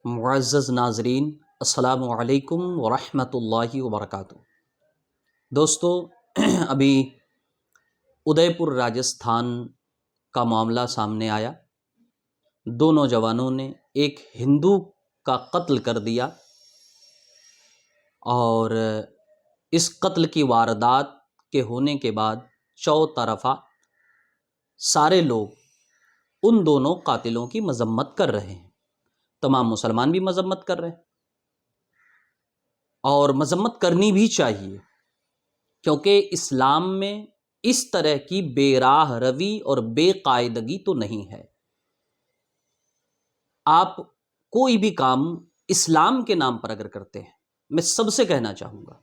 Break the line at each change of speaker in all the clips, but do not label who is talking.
معزز ناظرین، السلام علیکم ورحمۃ اللہ وبرکاتہ۔ دوستو، ابھی ادے پور راجستھان کا معاملہ سامنے آیا۔ دو نوجوانوں نے ایک ہندو کا قتل کر دیا اور اس قتل کی واردات کے ہونے کے بعد چوطرفہ سارے لوگ ان دونوں قاتلوں کی مذمت کر رہے ہیں۔ تمام مسلمان بھی مذمت کر رہے ہیں اور مذمت کرنی بھی چاہیے، کیونکہ اسلام میں اس طرح کی بے راہ روی اور بے قاعدگی تو نہیں ہے۔ آپ کوئی بھی کام اسلام کے نام پر اگر کرتے ہیں، میں سب سے کہنا چاہوں گا،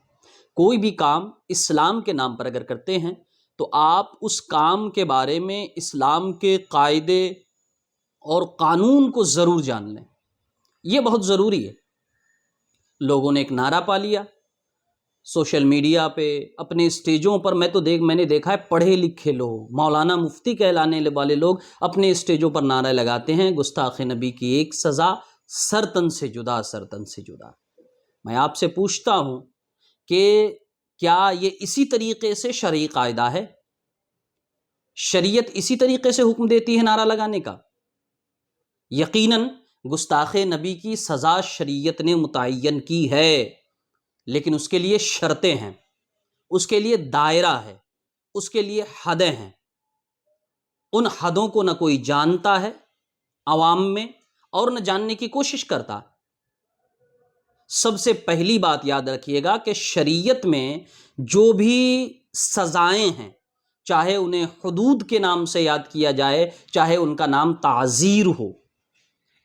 کوئی بھی کام اسلام کے نام پر اگر کرتے ہیں تو آپ اس کام کے بارے میں اسلام کے قاعدے اور قانون کو ضرور جان لیں۔ یہ بہت ضروری ہے۔ لوگوں نے ایک نعرہ پا لیا سوشل میڈیا پہ، اپنے اسٹیجوں پر، میں نے دیکھا ہے پڑھے لکھے لوگ، مولانا مفتی کہلانے والے لوگ اپنے اسٹیجوں پر نعرہ لگاتے ہیں، گستاخ نبی کی ایک سزا، سرتن سے جدا، سرتن سے جدا۔ میں آپ سے پوچھتا ہوں کہ کیا یہ اسی طریقے سے شرعی قاعدہ ہے؟ شریعت اسی طریقے سے حکم دیتی ہے نعرہ لگانے کا؟ یقیناً گستاخ نبی کی سزا شریعت نے متعین کی ہے، لیکن اس کے لیے شرطیں ہیں، اس کے لیے دائرہ ہے، اس کے لیے حدیں ہیں۔ ان حدوں کو نہ کوئی جانتا ہے عوام میں اور نہ جاننے کی کوشش کرتا۔ سب سے پہلی بات یاد رکھیے گا کہ شریعت میں جو بھی سزائیں ہیں، چاہے انہیں حدود کے نام سے یاد کیا جائے، چاہے ان کا نام تعزیر ہو،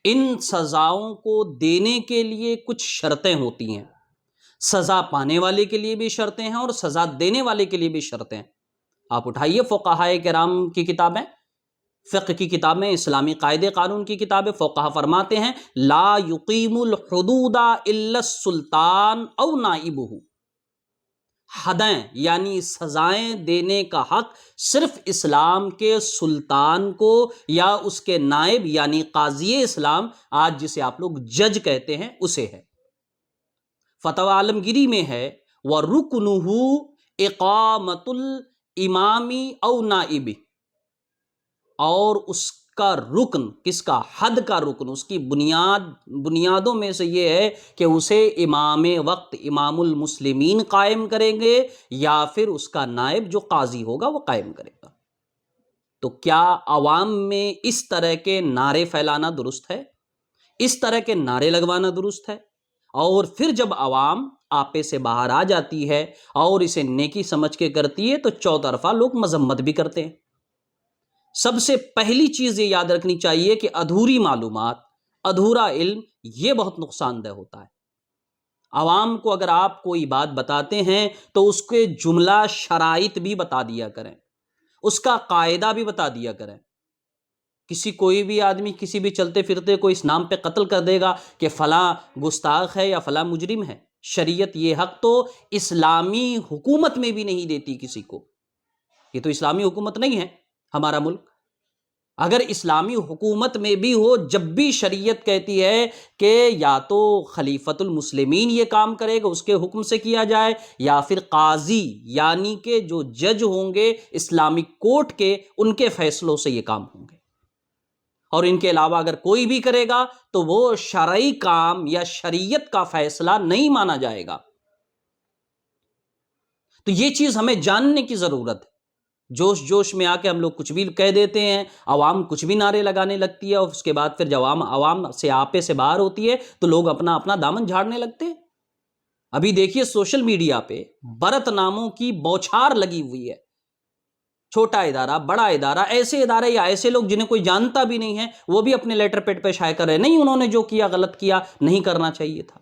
ان سزاؤں کو دینے کے لیے کچھ شرطیں ہوتی ہیں۔ سزا پانے والے کے لیے بھی شرطیں ہیں اور سزا دینے والے کے لیے بھی شرطیں ہیں۔ آپ اٹھائیے فقہائے کرام کی کتابیں، فقہ کی کتابیں، اسلامی قاعدے قانون کی کتابیں، فقہا فرماتے ہیں لا یقیم الحدود الا السلطان او نائبہ۔ حدیں یعنی سزائیں دینے کا حق صرف اسلام کے سلطان کو یا اس کے نائب یعنی قاضی اسلام، آج جسے آپ لوگ جج کہتے ہیں، اسے ہے۔ فتوی عالمگیری میں ہے وَرُكْنُهُ اِقَامَةُ الْإِمَامِ أَوْ نَائِبِهِ، اور اس کا رکن، کس کا؟ حد کا رکن، اس کی بنیادوں میں سے یہ ہے کہ اسے امام وقت، امام المسلمین قائم کریں گے یا پھر اس کا نائب جو قاضی ہوگا وہ قائم کرے گا۔ تو کیا عوام میں اس طرح کے نعرے پھیلانا درست ہے؟ اس طرح کے نعرے لگوانا درست ہے؟ اور پھر جب عوام آپے سے باہر آ جاتی ہے اور اسے نیکی سمجھ کے کرتی ہے تو چوطرفہ لوگ مذمت بھی کرتے ہیں۔ سب سے پہلی چیز یہ یاد رکھنی چاہیے کہ ادھوری معلومات، ادھورا علم، یہ بہت نقصان دہ ہوتا ہے۔ عوام کو اگر آپ کوئی بات بتاتے ہیں تو اس کے جملہ شرائط بھی بتا دیا کریں، اس کا قاعدہ بھی بتا دیا کریں۔ کوئی بھی آدمی کسی بھی چلتے پھرتے کو اس نام پہ قتل کر دے گا کہ فلاں گستاخ ہے یا فلاں مجرم ہے۔ شریعت یہ حق تو اسلامی حکومت میں بھی نہیں دیتی کسی کو۔ یہ تو اسلامی حکومت نہیں ہے ہمارا ملک۔ اگر اسلامی حکومت میں بھی ہو، جب بھی شریعت کہتی ہے کہ یا تو خلیفۃ المسلمین یہ کام کرے گا، اس کے حکم سے کیا جائے، یا پھر قاضی یعنی کہ جو جج ہوں گے اسلامک کورٹ کے، ان کے فیصلوں سے یہ کام ہوں گے، اور ان کے علاوہ اگر کوئی بھی کرے گا تو وہ شرعی کام یا شریعت کا فیصلہ نہیں مانا جائے گا۔ تو یہ چیز ہمیں جاننے کی ضرورت ہے۔ جوش میں آ کے ہم لوگ کچھ بھی کہہ دیتے ہیں، عوام کچھ بھی نعرے لگانے لگتی ہے، اور اس کے بعد پھر جب عوام سے آپے سے باہر ہوتی ہے تو لوگ اپنا دامن جھاڑنے لگتے ہیں۔ ابھی دیکھیے سوشل میڈیا پہ برت ناموں کی بوچھار لگی ہوئی ہے۔ چھوٹا ادارہ، بڑا ادارہ، ایسے ادارے یا ایسے لوگ جنہیں کوئی جانتا بھی نہیں ہے وہ بھی اپنے لیٹر پیڈ پہ شائع کر رہے ہیں، نہیں انہوں نے جو کیا غلط کیا، نہیں کرنا چاہیے تھا۔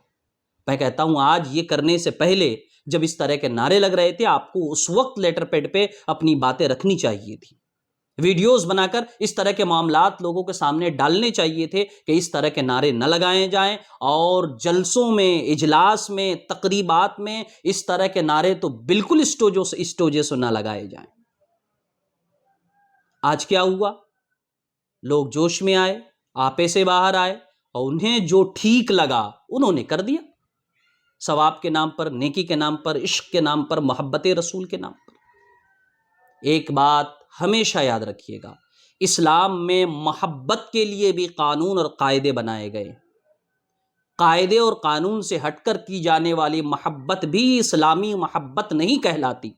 میں کہتا ہوں آج یہ کرنے سے پہلے جب اس طرح کے نعرے لگ رہے تھے، آپ کو اس وقت لیٹر پیڈ پہ اپنی باتیں رکھنی چاہیے تھی، ویڈیوز بنا کر اس طرح کے معاملات لوگوں کے سامنے ڈالنے چاہیے تھے کہ اس طرح کے نعرے نہ لگائے جائیں، اور جلسوں میں، اجلاس میں، تقریبات میں اس طرح کے نعرے تو بالکل اسٹوجے سے نہ لگائے جائیں۔ آج کیا ہوا؟ لوگ جوش میں آئے، آپے سے باہر آئے اور انہیں جو ٹھیک لگا انہوں نے کر دیا، ثواب کے نام پر، نیکی کے نام پر، عشق کے نام پر، محبت رسول کے نام پر۔ ایک بات ہمیشہ یاد رکھیے گا، اسلام میں محبت کے لیے بھی قانون اور قاعدے بنائے گئے۔ قاعدے اور قانون سے ہٹ کر کی جانے والی محبت بھی اسلامی محبت نہیں کہلاتی۔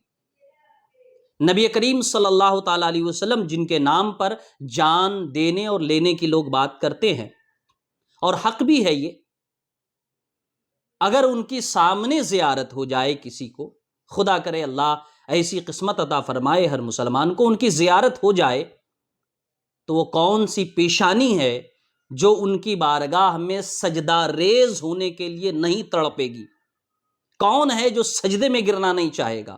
نبی کریم صلی اللہ تعالیٰ علیہ وسلم جن کے نام پر جان دینے اور لینے کی لوگ بات کرتے ہیں، اور حق بھی ہے یہ، اگر ان کی سامنے زیارت ہو جائے کسی کو، خدا کرے اللہ ایسی قسمت عطا فرمائے ہر مسلمان کو، ان کی زیارت ہو جائے، تو وہ کون سی پیشانی ہے جو ان کی بارگاہ میں سجدہ ریز ہونے کے لیے نہیں تڑپے گی؟ کون ہے جو سجدے میں گرنا نہیں چاہے گا؟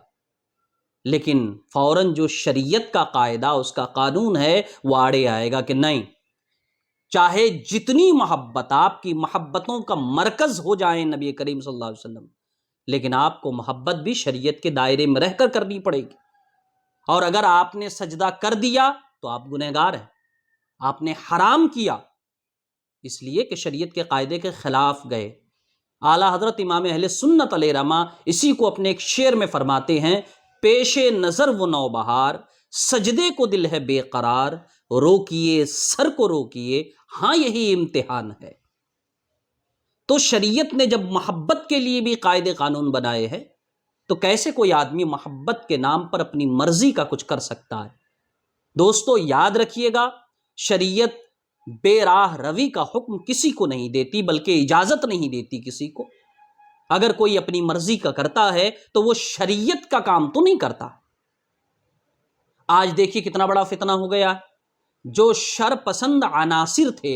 لیکن فوراً جو شریعت کا قاعدہ، اس کا قانون ہے، وہ آڑے آئے گا کہ نہیں، چاہے جتنی محبت، آپ کی محبتوں کا مرکز ہو جائیں نبی کریم صلی اللہ علیہ وسلم، لیکن آپ کو محبت بھی شریعت کے دائرے میں رہ کر کرنی پڑے گی۔ اور اگر آپ نے سجدہ کر دیا تو آپ گنہگار ہیں، آپ نے حرام کیا، اس لیے کہ شریعت کے قاعدے کے خلاف گئے۔ اعلیٰ حضرت امام اہل سنت علیہ رحمہ اسی کو اپنے ایک شعر میں فرماتے ہیں، پیش نظر وہ نوبہار، سجدے کو دل ہے بے قرار، روکیے سر کو روکیے، ہاں یہی امتحان ہے۔ تو شریعت نے جب محبت کے لیے بھی قاعدے قانون بنائے ہیں، تو کیسے کوئی آدمی محبت کے نام پر اپنی مرضی کا کچھ کر سکتا ہے؟ دوستو یاد رکھیے گا، شریعت بے راہ روی کا حکم کسی کو نہیں دیتی، بلکہ اجازت نہیں دیتی کسی کو۔ اگر کوئی اپنی مرضی کا کرتا ہے تو وہ شریعت کا کام تو نہیں کرتا۔ آج دیکھیے کتنا بڑا فتنہ ہو گیا، جو شر پسند عناصر تھے،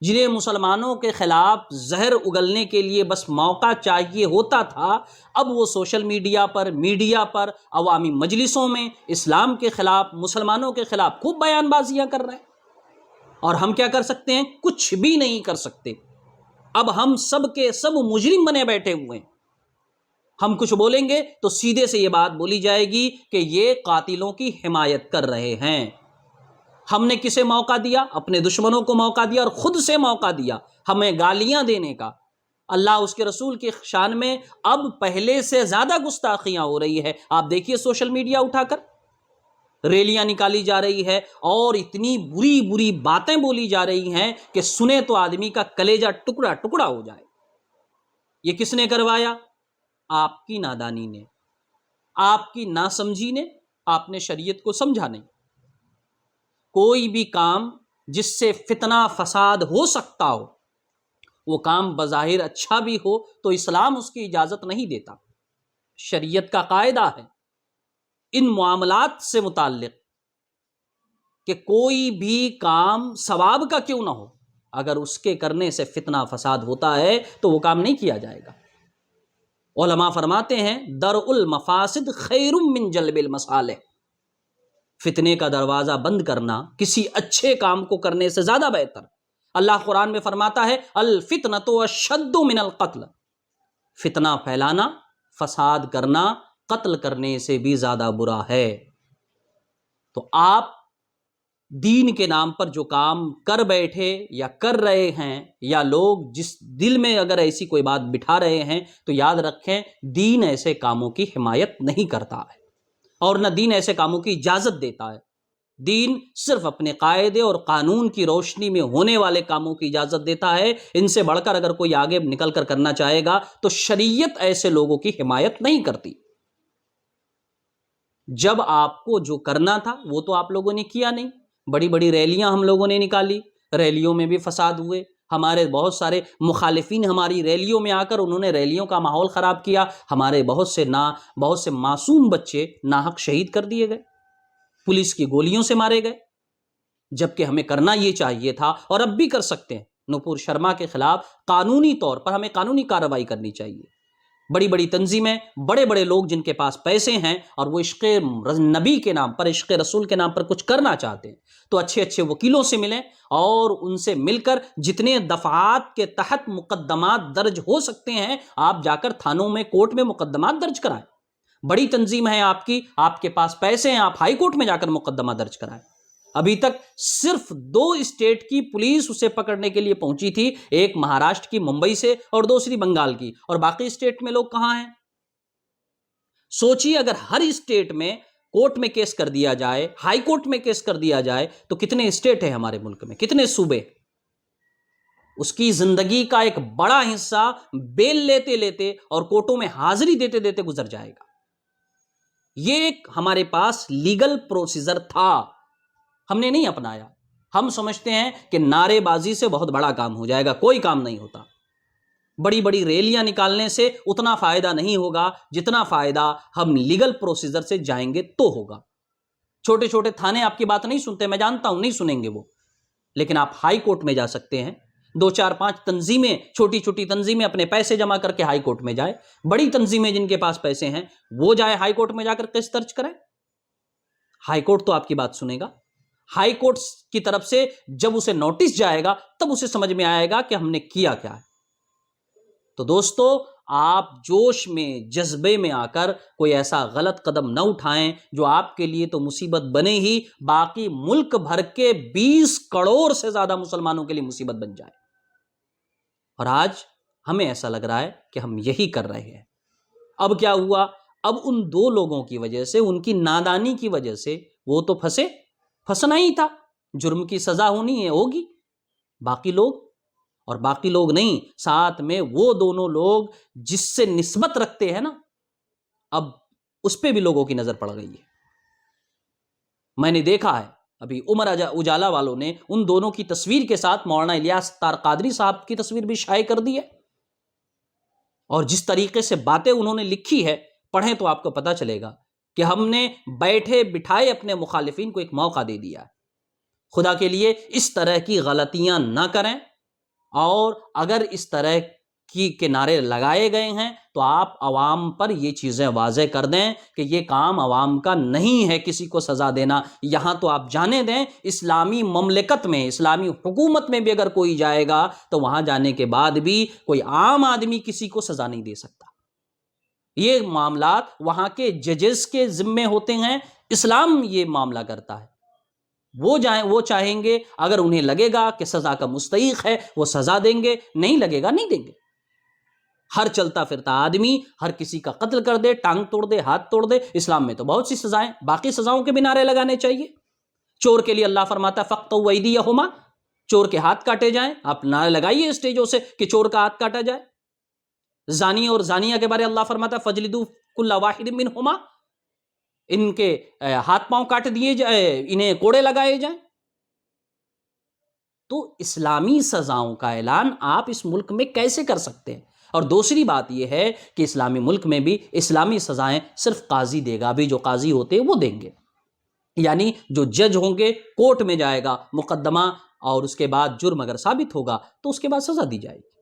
جنہیں مسلمانوں کے خلاف زہر اگلنے کے لیے بس موقع چاہیے ہوتا تھا، اب وہ سوشل میڈیا پر عوامی مجلسوں میں اسلام کے خلاف، مسلمانوں کے خلاف خوب بیان بازیاں کر رہے ہیں۔ اور ہم کیا کر سکتے ہیں؟ کچھ بھی نہیں کر سکتے۔ اب ہم سب کے سب مجرم بنے بیٹھے ہوئے ہیں۔ ہم کچھ بولیں گے تو سیدھے سے یہ بات بولی جائے گی کہ یہ قاتلوں کی حمایت کر رہے ہیں۔ ہم نے کسے موقع دیا؟ اپنے دشمنوں کو موقع دیا، اور خود سے موقع دیا ہمیں گالیاں دینے کا۔ اللہ اس کے رسول کی شان میں اب پہلے سے زیادہ گستاخیاں ہو رہی ہے۔ آپ دیکھیے سوشل میڈیا اٹھا کر ریلیاں نکالی جا رہی ہے، اور اتنی بری بری باتیں بولی جا رہی ہیں کہ سنے تو آدمی کا کلیجہ ٹکڑا ٹکڑا ہو جائے۔ یہ کس نے کروایا؟ آپ کی نادانی نے، آپ کی ناسمجھی نے۔ آپ نے شریعت کو سمجھا نہیں۔ کوئی بھی کام جس سے فتنہ فساد ہو سکتا ہو، وہ کام بظاہر اچھا بھی ہو تو اسلام اس کی اجازت نہیں دیتا۔ شریعت کا قاعدہ ہے ان معاملات سے متعلق کہ کوئی بھی کام ثواب کا کیوں نہ ہو، اگر اس کے کرنے سے فتنہ فساد ہوتا ہے تو وہ کام نہیں کیا جائے گا۔ علماء فرماتے ہیں درء المفاسد خیر من جلب المصالح، فتنے کا دروازہ بند کرنا کسی اچھے کام کو کرنے سے زیادہ بہتر۔ اللہ قرآن میں فرماتا ہے الفتنۃ اشد من القتل، فتنہ پھیلانا، فساد کرنا قتل کرنے سے بھی زیادہ برا ہے۔ تو آپ دین کے نام پر جو کام کر بیٹھے یا کر رہے ہیں، یا لوگ جس دل میں اگر ایسی کوئی بات بٹھا رہے ہیں، تو یاد رکھیں دین ایسے کاموں کی حمایت نہیں کرتا ہے، اور نہ دین ایسے کاموں کی اجازت دیتا ہے۔ دین صرف اپنے قاعدے اور قانون کی روشنی میں ہونے والے کاموں کی اجازت دیتا ہے۔ ان سے بڑھ کر اگر کوئی آگے نکل کر کرنا چاہے گا تو شریعت ایسے لوگوں کی حمایت نہیں کرتی۔ جب آپ کو جو کرنا تھا وہ تو آپ لوگوں نے کیا نہیں۔ بڑی بڑی ریلیاں ہم لوگوں نے نکالی، ریلیوں میں بھی فساد ہوئے، ہمارے بہت سارے مخالفین ہماری ریلیوں میں آ کر انہوں نے ریلیوں کا ماحول خراب کیا، ہمارے بہت سے معصوم بچے ناحق شہید کر دیے گئے، پولیس کی گولیوں سے مارے گئے، جبکہ ہمیں کرنا یہ چاہیے تھا، اور اب بھی کر سکتے ہیں۔ نپور شرما کے خلاف قانونی طور پر ہمیں قانونی کارروائی کرنی چاہیے۔ بڑی بڑی تنظیمیں، بڑے بڑے لوگ جن کے پاس پیسے ہیں اور وہ عشق نبی کے نام پر، عشق رسول کے نام پر کچھ کرنا چاہتے ہیں، تو اچھے اچھے وکیلوں سے ملیں، اور ان سے مل کر جتنے دفعات کے تحت مقدمات درج ہو سکتے ہیں آپ جا کر تھانوں میں، کورٹ میں مقدمات درج کرائیں۔ بڑی تنظیم ہے آپ کی، آپ کے پاس پیسے ہیں، آپ ہائی کورٹ میں جا کر مقدمہ درج کرائیں۔ ابھی تک صرف 2 اسٹیٹ کی پولیس اسے پکڑنے کے لیے پہنچی تھی، ایک مہاراشٹر کی ممبئی سے اور دوسری بنگال کی، اور باقی اسٹیٹ میں لوگ کہاں ہیں؟ سوچیے اگر ہر اسٹیٹ میں کورٹ میں کیس کر دیا جائے، ہائی کورٹ میں کیس کر دیا جائے، تو کتنے اسٹیٹ ہیں ہمارے ملک میں، کتنے صوبے؟ اس کی زندگی کا ایک بڑا حصہ بیل لیتے لیتے اور کورٹوں میں حاضری دیتے دیتے گزر جائے گا۔ یہ ایک ہمارے پاس لیگل پروسیجر تھا، ہم نے نہیں اپنایا۔ ہم سمجھتے ہیں کہ نعرے بازی سے بہت بڑا کام ہو جائے گا، کوئی کام نہیں ہوتا۔ بڑی بڑی ریلیاں نکالنے سے اتنا فائدہ نہیں ہوگا جتنا فائدہ ہم لیگل پروسیجر سے جائیں گے تو ہوگا۔ چھوٹے چھوٹے تھانے آپ کی بات نہیں سنتے، میں جانتا ہوں نہیں سنیں گے وہ، لیکن آپ ہائی کورٹ میں جا سکتے ہیں۔ 2 4 5 تنظیمیں، چھوٹی چھوٹی تنظیمیں اپنے پیسے جمع کر کے ہائی کورٹ میں جائے، بڑی تنظیمیں جن کے پاس پیسے ہیں وہ جائے ہائی کورٹ میں جا کر کیس درج کریں۔ ہائی کورٹ تو آپ کی بات سنے گا۔ ہائی کورٹ کی طرف سے جب اسے نوٹس جائے گا تب اسے سمجھ میں آئے گا کہ ہم نے کیا کیا ہے۔ تو دوستو، آپ جوش میں، جذبے میں آ کر کوئی ایسا غلط قدم نہ اٹھائیں جو آپ کے لیے تو مصیبت بنے ہی، باقی ملک بھر کے 20 کروڑ سے زیادہ مسلمانوں کے لیے مصیبت بن جائے۔ اور آج ہمیں ایسا لگ رہا ہے کہ ہم یہی کر رہے ہیں۔ اب کیا ہوا؟ اب ان 2 لوگوں کی وجہ سے، ان کی نادانی کی وجہ سے، وہ تو پھنسنا ہی تھا، جرم کی سزا ہونی ہے، ہوگی۔ باقی لوگ، اور باقی لوگ نہیں، ساتھ میں وہ دونوں لوگ جس سے نسبت رکھتے ہیں نا، اب اس پہ بھی لوگوں کی نظر پڑ گئی ہے۔ میں نے دیکھا ہے ابھی عمر اجالا والوں نے ان دونوں کی تصویر کے ساتھ مولانا الیاس تار قادری صاحب کی تصویر بھی شائع کر دی ہے، اور جس طریقے سے باتیں انہوں نے لکھی ہے، پڑھیں تو آپ کو پتا چلے گا کہ ہم نے بیٹھے بٹھائے اپنے مخالفین کو ایک موقع دے دیا ہے۔ خدا کے لیے اس طرح کی غلطیاں نہ کریں، اور اگر اس طرح کی کنارے لگائے گئے ہیں تو آپ عوام پر یہ چیزیں واضح کر دیں کہ یہ کام عوام کا نہیں ہے کسی کو سزا دینا۔ یہاں تو آپ جانے دیں، اسلامی مملکت میں، اسلامی حکومت میں بھی اگر کوئی جائے گا تو وہاں جانے کے بعد بھی کوئی عام آدمی کسی کو سزا نہیں دے سکتا۔ یہ معاملات وہاں کے ججز کے ذمے ہوتے ہیں، اسلام یہ معاملہ کرتا ہے۔ وہ چاہیں گے، اگر انہیں لگے گا کہ سزا کا مستحق ہے وہ سزا دیں گے، نہیں لگے گا نہیں دیں گے۔ ہر چلتا پھرتا آدمی ہر کسی کا قتل کر دے، ٹانگ توڑ دے، ہاتھ توڑ دے، اسلام میں تو بہت سی سزائیں، باقی سزاؤں کے بھی نعرے لگانے چاہیے۔ چور کے لیے اللہ فرماتا ہے فَقْطَعُوا أَيْدِيَهُمَا، چور کے ہاتھ کاٹے جائیں، آپ نعرے لگائیے اسٹیجوں سے کہ چور کا ہاتھ کاٹا جائے۔ زانی اور زانیہ کے بارے اللہ فرماتا ہے فَجْلِدُوا كُلَّ وَاحِدٍ مِّنْهُمَا، ان کے ہاتھ پاؤں کاٹ دیے جائے، انہیں کوڑے لگائے جائیں۔ تو اسلامی سزاؤں کا اعلان آپ اس ملک میں کیسے کر سکتے ہیں؟ اور دوسری بات یہ ہے کہ اسلامی ملک میں بھی اسلامی سزائیں صرف قاضی دے گا، ابھی جو قاضی ہوتے ہیں وہ دیں گے، یعنی جو جج ہوں گے، کورٹ میں جائے گا مقدمہ، اور اس کے بعد جرم اگر ثابت ہوگا تو اس کے بعد سزا دی جائے گی۔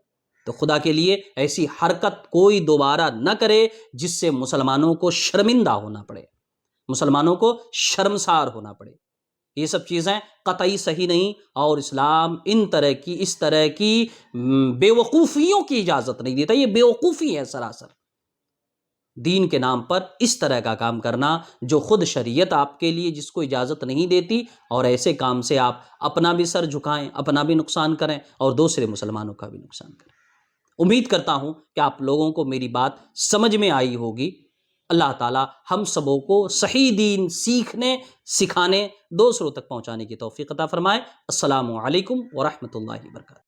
تو خدا کے لیے ایسی حرکت کوئی دوبارہ نہ کرے جس سے مسلمانوں کو شرمندہ ہونا پڑے، مسلمانوں کو شرمسار ہونا پڑے۔ یہ سب چیزیں قطعی صحیح نہیں، اور اسلام اس طرح کی بے وقوفیوں کی اجازت نہیں دیتا۔ یہ بے وقوفی ہے سراسر، دین کے نام پر اس طرح کا کام کرنا جو خود شریعت آپ کے لیے جس کو اجازت نہیں دیتی، اور ایسے کام سے آپ اپنا بھی سر جھکائیں، اپنا بھی نقصان کریں اور دوسرے مسلمانوں کا بھی نقصان کریں۔ امید کرتا ہوں کہ آپ لوگوں کو میری بات سمجھ میں آئی ہوگی۔ اللہ تعالی ہم سبوں کو صحیح دین سیکھنے، سکھانے، دوسروں تک پہنچانے کی توفیق عطا فرمائے۔ السلام علیکم ورحمۃ اللہ وبرکاتہ۔